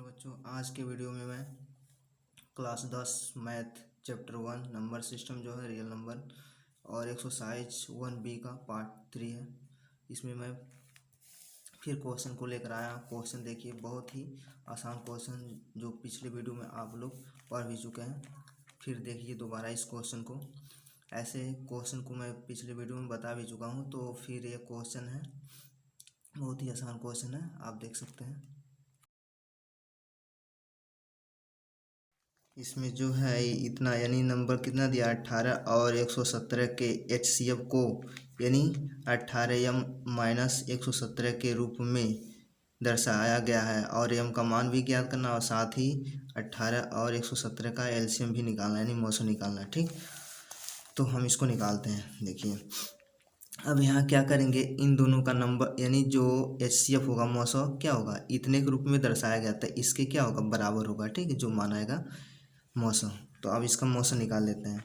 Hello बच्चों, आज के वीडियो में मैं class 10 math chapter 1 number system जो है रियल नंबर और एक्सरसाइज 1B का पार्ट 3 है। इसमें मैं फिर क्वेश्चन को लेकर आया। क्वेश्चन देखिए, बहुत ही आसान क्वेश्चन जो पिछले वीडियो में आप लोग पढ़ भी चुके हैं। फिर देखिए दोबारा इस क्वेश्चन को। ऐसे क्वेश्चन को मैं पिछले वीडियो में बता भी चुका हूँ, तो फिर ये क्वेश्चन है, बहुत ही आसान क्वेश्चन है, आप देख सकते हैं। इसमें जो है इतना यानी नंबर कितना दिया 18 और 117 के HCF को यानी 18m-117 के रूप में दर्शाया गया है और m का मान भी ज्ञात करना और साथ ही 18 और 117 का LCM भी निकालना यानी मौसा निकालना। ठीक, तो हम इसको निकालते हैं। देखिए अब यहाँ क्या करेंगे, इन दोनों का नंबर यानी जो HCF होगा मौसा क्या होगा, इतने के रूप में दर्शाया गया था, इसके क्या होगा बराबर होगा। ठीक है, जो मान आएगा मौसम। तो अब इसका मौसम निकाल लेते हैं।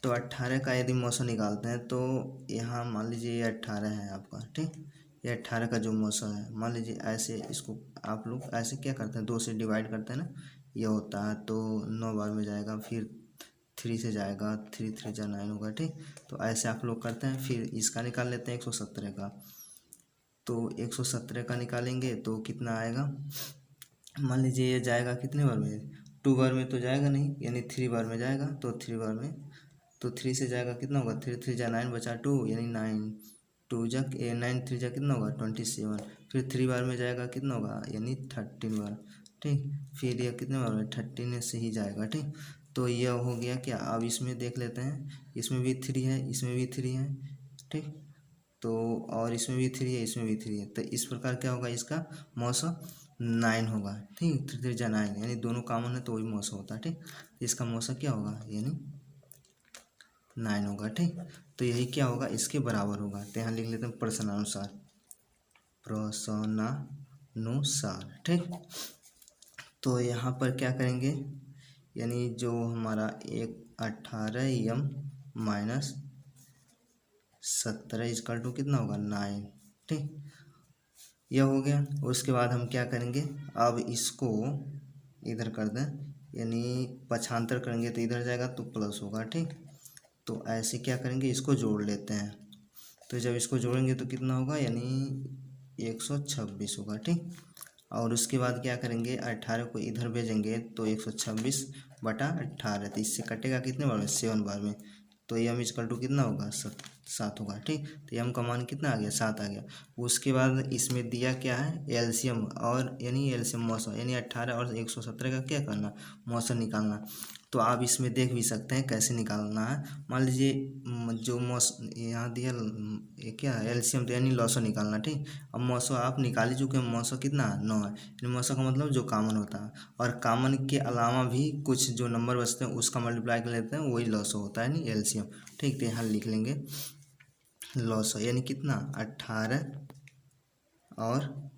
तो 18 का यदि मौसम निकालते हैं तो यहाँ मान लीजिए ये 18 है आपका। ठीक, ये 18 का जो मौसम है, मान लीजिए ऐसे इसको आप लोग ऐसे क्या करते हैं, 2 से डिवाइड करते हैं ना, ये होता है तो 9 बार में जाएगा, फिर 3 से जाएगा, 3 3 जा 9 होगा। ठीक, तो ऐसे आप लोग करते हैं। फिर इसका निकाल लेते हैं 117 का। तो 117 का निकालेंगे तो कितना आएगा, मान लीजिए ये जाएगा कितने बार में, 2 बार में तो जाएगा नहीं, यानी 3 बार में जाएगा। तो 3 बार में तो 3 से जाएगा कितना होगा, 3 3 जा 9 बचा 2 यानी 9 2 जा 9 3 जा कितना होगा 27। फिर 3 बार में जाएगा कितना होगा यानी 13 बार। ठीक, फिर यह कितने बार में 13 से ही जाएगा। ठीक, तो यह हो गया क्या। अब इसमें देख लेते हैं, इसमें भी 3 है, इसमें भी 3 है। ठीक, तो और इसमें भी 3 है, इसमें भी 3 है, तो इस प्रकार क्या होगा, इसका मौसम 9 होगा। ठीक, 3 3 जा 9 यानी दोनों कॉमन है तो वही मौसम होता है। ठीक, इसका मौसम क्या होगा यानी 9 होगा। ठीक, तो यही क्या होगा, इसके बराबर होगा। तो यहाँ लिख लेते हैं प्रश्नानुसार, प्रश्नानुसार। ठीक, तो यहाँ पर क्या करेंगे, यानी जो हमारा 18m-17 इक्वल टू कितना होगा 9। ठीक, यह हो गया। उसके बाद हम क्या करेंगे, अब इसको इधर कर दें, यानी पक्षांतर करेंगे तो इधर जाएगा तो प्लस होगा। ठीक, तो ऐसे क्या करेंगे, इसको जोड़ लेते हैं। तो जब इसको जोड़ेंगे तो कितना होगा यानी 126 होगा। ठीक, और उसके बाद क्या करेंगे, 18 को इधर भेजेंगे तो 126/18, तो इससे कटेगा कितने बार में, 7 बार में। तो m इक्वल टू कितना होगा 7 होगा। ठीक, तो m का मान कितना आ गया 7 आ गया। उसके बाद इसमें दिया क्या है एलसीएम, और यानी एलसीएम मौसम यानी 18 और 117 का क्या करना, मौसम निकालना। तो आप इसमें देख भी सकते हैं कैसे निकालना है। मान लीजिए जो यहाँ दिया ये क्या है एलसीएम, तो यानी लॉसो निकालना। ठीक, अब मौसम आप निकाल ही चुके हैं, मौसम कितना 9 है, यानी मौसम का मतलब जो कॉमन होता है, और कॉमन के अलावा भी कुछ जो नंबर बचते हैं उसका मल्टीप्लाई कर लेते हैं, वही लॉसो होता है यानी एलसीएम। ठीक, तो यहाँ लिख लेंगे लॉसो यानी कितना 18 और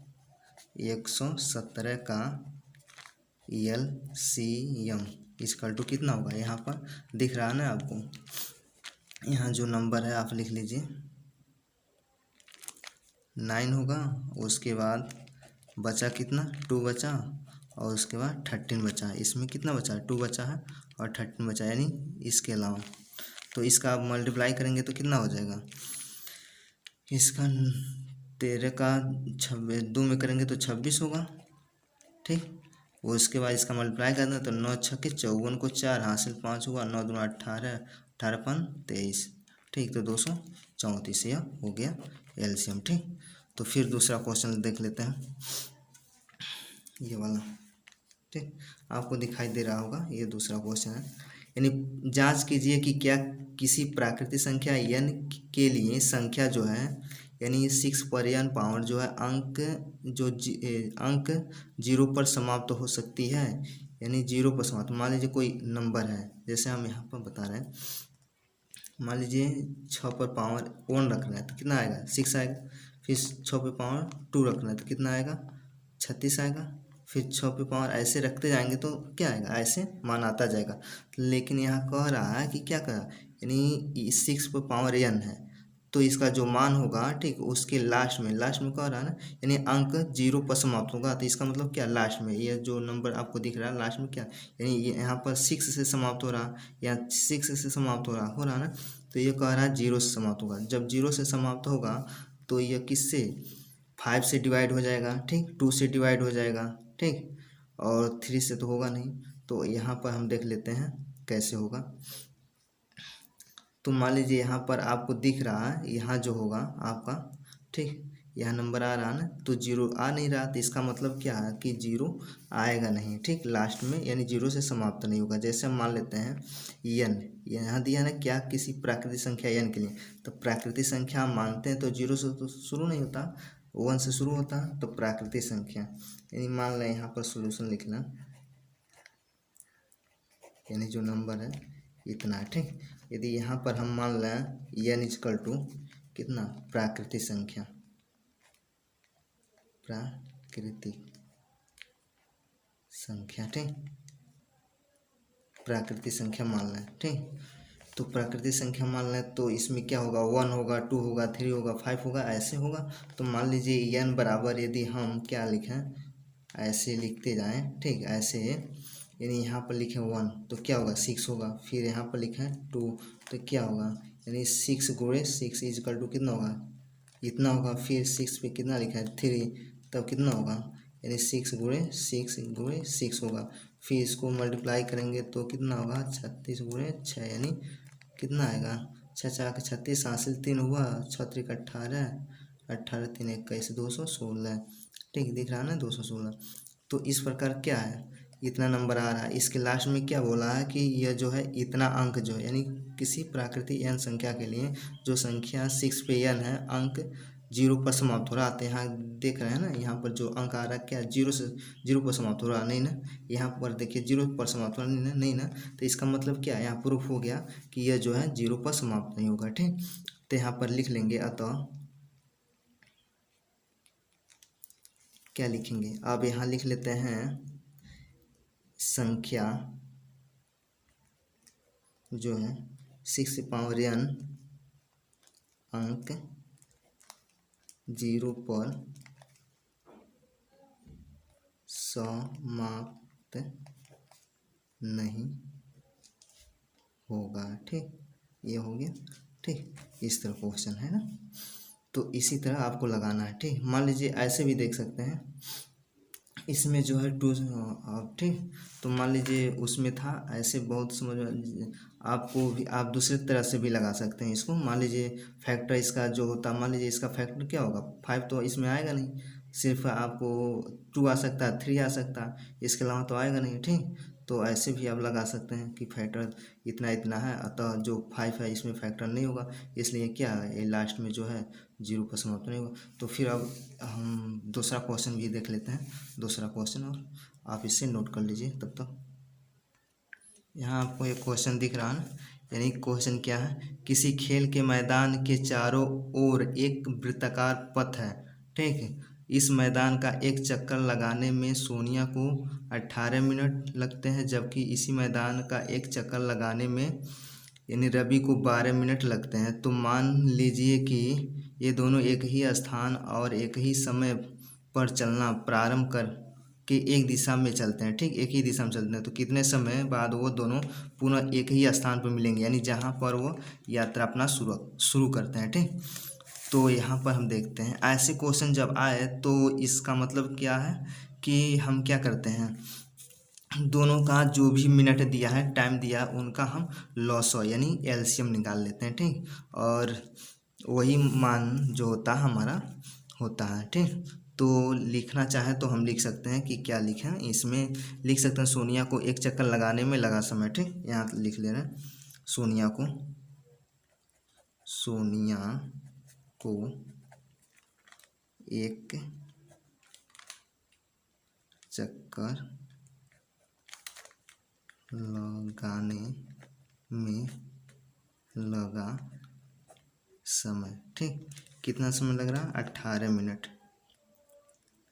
117 का LCM इक्वल टू कितना होगा, यहाँ पर दिख रहा है ना आपको, यहाँ जो नंबर है आप लिख लीजिए 9 होगा। उसके बाद बचा कितना 2 बचा, और उसके बाद 13 बचा है। इसमें कितना बचा है 2 बचा है और 13 बचा यानी इसके अलावा। तो इसका आप मल्टीप्लाई करेंगे तो कितना हो जाएगा, इसका 13 का 26 2 में करेंगे तो 26 होगा। ठीक, उसके बाद इसका मल्टीप्लाई करना तो 9 छक्के 54 को 4 हासिल 5 हुआ, 9 दूना 18 18 पन 23। ठीक, तो 234 यह हो गया एलसीएम। ठीक, तो फिर दूसरा क्वेश्चन देख लेते हैं, ये वाला। ठीक, आपको दिखाई दे रहा होगा, ये दूसरा क्वेश्चन है। यानी जांच कीजिए कि क्या किसी प्राकृतिक संख्या n के लिए संख्या जो है यानी 6 पर n पावर जो है अंक अंक 0 पर समाप्त हो सकती है, यानी 0 पर समाप्त। मान लीजिए कोई नंबर है, जैसे हम यहाँ पर बता रहे हैं, मान लीजिए 6 पर पावर 1 रखना है तो कितना आएगा 6 आएगा। फिर 6 पे पावर 2 रखना है तो कितना आएगा 36 आएगा। फिर 6 पे पावर ऐसे रखते जाएंगे तो क्या आएगा, ऐसे मान आता जाएगा। लेकिन यहाँ कह रहा है कि क्या कहा, यानी 6 पे पावर n है तो इसका जो मान होगा ठीक उसके लास्ट में क्या हो रहा है ना, यानी अंक 0 पर समाप्त होगा। तो इसका मतलब क्या, लास्ट में ये जो नंबर आपको दिख रहा है लास्ट में क्या, यानी ये यहाँ पर 6 से समाप्त हो रहा, या 6 से समाप्त हो रहा ना, तो ये कह रहा है 0 से समाप्त होगा। जब 0 से समाप्त होगा तो ये किससे, 5 से डिवाइड हो जाएगा, ठीक 2 से डिवाइड हो जाएगा, ठीक, और 3 से तो होगा नहीं। तो यहाँ पर हम देख लेते हैं कैसे होगा। तो मान लीजिए यहाँ पर आपको दिख रहा है, यहाँ जो होगा आपका, ठीक, यहाँ नंबर आ रहा है ना, तो 0 आ नहीं रहा, तो इसका मतलब क्या है कि 0 आएगा नहीं, ठीक, लास्ट में, यानी 0 से समाप्त नहीं होगा। जैसे हम मान लेते हैं n, यहाँ दिया ना क्या, किसी प्राकृतिक संख्या n के लिए, तो प्राकृतिक संख्या हम मानते हैं तो 0 से तो शुरू नहीं होता, 1 से शुरू होता है। तो प्राकृतिक संख्या यानी मान लें यहाँ पर सोल्यूशन लिखना, यानी जो नंबर है इतना है, ठीक। यदि यहाँ पर हम मान लें n इक्वल टू कितना, प्राकृतिक संख्या, ठीक, प्राकृतिक संख्या मान लें, ठीक। तो प्राकृतिक संख्या मान लें तो इसमें क्या होगा, 1 होगा, 2 होगा, 3 होगा, 5 होगा, ऐसे होगा। तो मान लीजिए n बराबर, यदि हम क्या लिखें, ऐसे लिखते जाएं, ठीक, ऐसे, यानी यहाँ पर लिखें 1 तो क्या होगा, 6 होगा। फिर यहाँ पर लिखें 2 तो क्या होगा, यानी 6 गुणे 6 इक्वल टू कितना होगा, इतना होगा। फिर 6 पे कितना लिखा है, 3, तब कितना होगा, यानी 6 गुणे 6 होगा। फिर इसको मल्टीप्लाई करेंगे तो कितना होगा, 36 गुणे 6, यानी कितना आएगा, 6 4 36, हासिल 3 हुआ, 6 3 18, 18 3 21, 216, ठीक, दिख रहा है ना 216। तो इस प्रकार क्या है, इतना नंबर आ रहा है। इसके लास्ट में क्या बोला है कि यह जो है इतना अंक जो है, यानी किसी प्राकृतिक n संख्या के लिए जो संख्या 6 पे n है, अंक 0 पर समाप्त हो रहा है। तो यहाँ देख रहे हैं ना, यहाँ पर जो अंक आ रहा है क्या, 0 पर समाप्त हो रहा नहीं ना, यहाँ पर देखिए 0 पर समाप्त हो रहा नहीं ना। तो इसका मतलब क्या है, यहाँ प्रूफ हो गया कि यह जो है 0 पर समाप्त नहीं होगा, ठीक। तो यहाँ पर लिख लेंगे, अतः क्या लिखेंगे, अब यहाँ लिख लेते हैं संख्या जो है 6 पावर n अंक 0 पर समाप्त नहीं होगा, ठीक, ये हो गया, ठीक। इस तरह क्वेश्चन है ना, तो इसी तरह आपको लगाना है, ठीक। मान लीजिए ऐसे भी देख सकते हैं, इसमें जो है 2 आप, ठीक, तो मान लीजिए उसमें था ऐसे, बहुत समझ आपको भी, आप दूसरी तरह से भी लगा सकते हैं इसको। मान लीजिए फैक्टर इसका जो होता, मान लीजिए इसका फैक्टर क्या होगा, 5 तो इसमें आएगा नहीं, सिर्फ आपको 2 आ सकता है, 3 आ सकता है, इसके अलावा तो आएगा नहीं, ठीक। तो ऐसे भी आप लगा सकते हैं कि फैक्टर इतना इतना है, अतः जो 5 है इसमें फैक्टर नहीं होगा, इसलिए क्या है, ये लास्ट में जो है 0 पर समाप्त नहीं होगा। तो फिर अब हम दूसरा क्वेश्चन भी देख लेते हैं, दूसरा क्वेश्चन, और आप इससे नोट कर लीजिए तब तक। यहाँ आपको एक क्वेश्चन दिख रहा है ना, यानी क्वेश्चन क्या है, किसी खेल के मैदान के चारों ओर एक वृत्ताकार पथ है, ठीक है। इस मैदान का एक चक्कर लगाने में सोनिया को 18 मिनट लगते हैं, जबकि इसी मैदान का एक चक्कर लगाने में यानी रवि को 12 मिनट लगते हैं। तो मान लीजिए कि ये दोनों एक ही स्थान और एक ही समय पर चलना प्रारंभ कर के एक दिशा में चलते हैं, ठीक, एक ही दिशा में चलते हैं। तो कितने समय बाद वो दोनों पुनः एक ही स्थान पर मिलेंगे, यानी जहाँ पर वो यात्रा अपना शुरू करते हैं, ठीक। तो यहाँ पर हम देखते हैं ऐसे क्वेश्चन जब आए तो इसका मतलब क्या है कि हम क्या करते हैं, दोनों का जो भी मिनट दिया है, टाइम दिया है, उनका हम लॉसो यानी एलसीएम निकाल लेते हैं, ठीक, और वही मान जो होता है हमारा होता है, ठीक। तो लिखना चाहे तो हम लिख सकते हैं कि क्या लिखें, इसमें लिख सकते हैं सोनिया को एक चक्कर लगाने में लगा समय, ठीक, यहाँ लिख ले रहे हैं सोनिया को एक चक्कर लगाने में लगा समय, ठीक, कितना समय लग रहा है, 18 मिनट,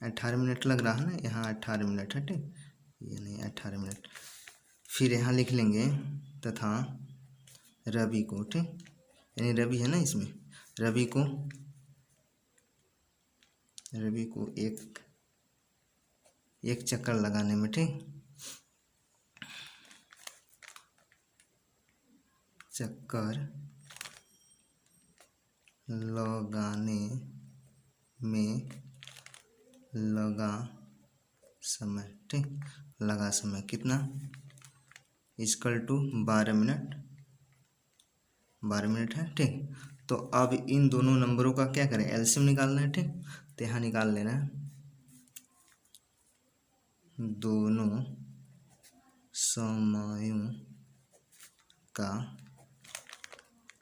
18 मिनट लग रहा है ना, यहाँ 18 मिनट है, ठीक, ये नहीं 18 मिनट। फिर यहाँ लिख लेंगे तथा रवि को, ठीक, यानी रवि है ना इसमें, रवि को एक चक्कर लगाने में, ठीक, चक्कर लगाने में लगा समय, ठीक, लगा समय कितना, इक्वल टू 12 मिनट, 12 मिनट है, ठीक। तो अब इन दोनों नंबरों का क्या करें, एलसीएम निकालना है, ठीक। तो यहाँ निकाल लेना है दोनों समयों का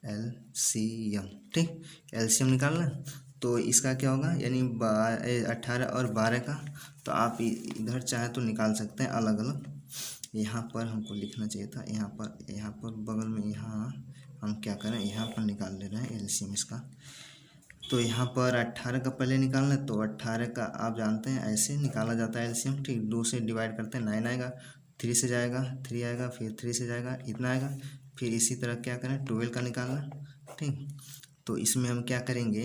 एलसीएम, ठीक। एलसीएम निकालना है तो इसका क्या होगा, यानी 18 और 12 का, तो आप इधर चाहे तो निकाल सकते हैं अलग अलग। यहाँ पर हमको लिखना चाहिए था, यहाँ पर बगल में, यहाँ हम क्या करें, यहाँ पर निकाल ले रहे हैं एलसीएम इसका। तो यहाँ पर 18 का पहले निकालना है, तो 18 का आप जानते हैं ऐसे निकाला जाता है एलसीएम, ठीक। 2 से डिवाइड करते हैं 9 आएगा, 3 से जाएगा 3 आएगा, फिर 3 से जाएगा इतना आएगा, फिर इसी तरह क्या करें 12 का निकालना, ठीक। तो इसमें हम क्या करेंगे,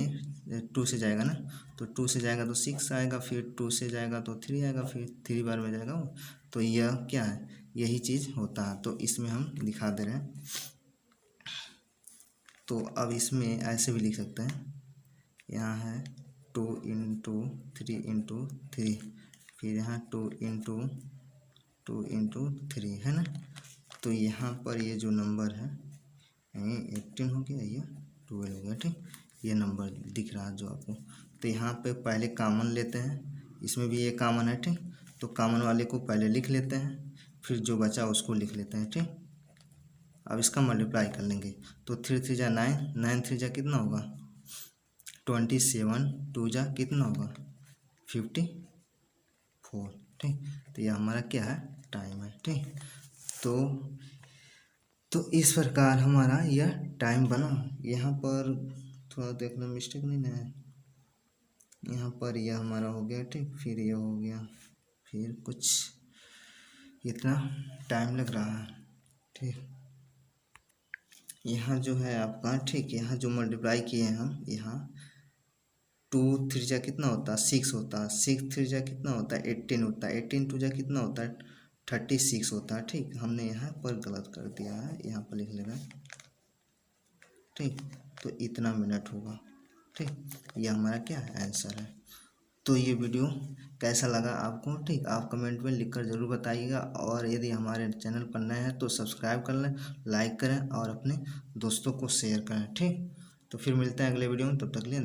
2 से जाएगा ना, तो 2 से जाएगा तो 6 आएगा, फिर 2 से जाएगा तो 3 आएगा, फिर 3 बार में जाएगा वो, तो यह क्या है, यही चीज़ होता है। तो इसमें हम दिखा दे रहे हैं। तो अब इसमें ऐसे भी लिख सकते हैं, यहाँ है 2 इंटू 3 इंटू 3, फिर यहाँ 2 इंटू 3 है ना। तो यहाँ पर ये जो नंबर है 18 हो गया, ये 12 हो गया, ठीक। ये नंबर दिख रहा है जो आपको। तो यहाँ पे पहले कॉमन लेते हैं, इसमें भी ये कॉमन है, ठीक। तो कॉमन वाले को पहले लिख लेते हैं, फिर जो बचा उसको लिख लेते हैं, ठीक। अब इसका मल्टीप्लाई कर लेंगे, तो 3 3 जा 9, 9 3 जा कितना होगा 27, 2 जा कितना होगा 54, ठीक। तो यह हमारा क्या है, टाइम है, ठीक। तो इस प्रकार हमारा यह टाइम बना। यहाँ पर थोड़ा देखना मिस्टेक नहीं ना है, यहाँ पर यह हमारा हो गया, ठीक, फिर यह हो गया, फिर कुछ इतना टाइम लग रहा है, ठीक। यहाँ जो है आपका, ठीक, यहाँ जो मल्टीप्लाई किए हैं हम, यहाँ 2 3 जा कितना होता है 6 होता है, 6 3 जा कितना होता है 18 होता है, 18 2 जा कितना होता है 36 होता है, ठीक। हमने यहाँ पर गलत कर दिया है, यहाँ पर लिख लेना, ठीक। तो इतना मिनट होगा, ठीक। ये हमारा क्या है, आंसर है। तो ये वीडियो कैसा लगा आपको, ठीक, आप कमेंट में लिखकर ज़रूर बताइएगा। और यदि हमारे चैनल पर नए हैं तो सब्सक्राइब कर लें, लाइक करें और अपने दोस्तों को शेयर करें, ठीक। तो फिर मिलते हैं अगले वीडियो में, तब तक के लिए।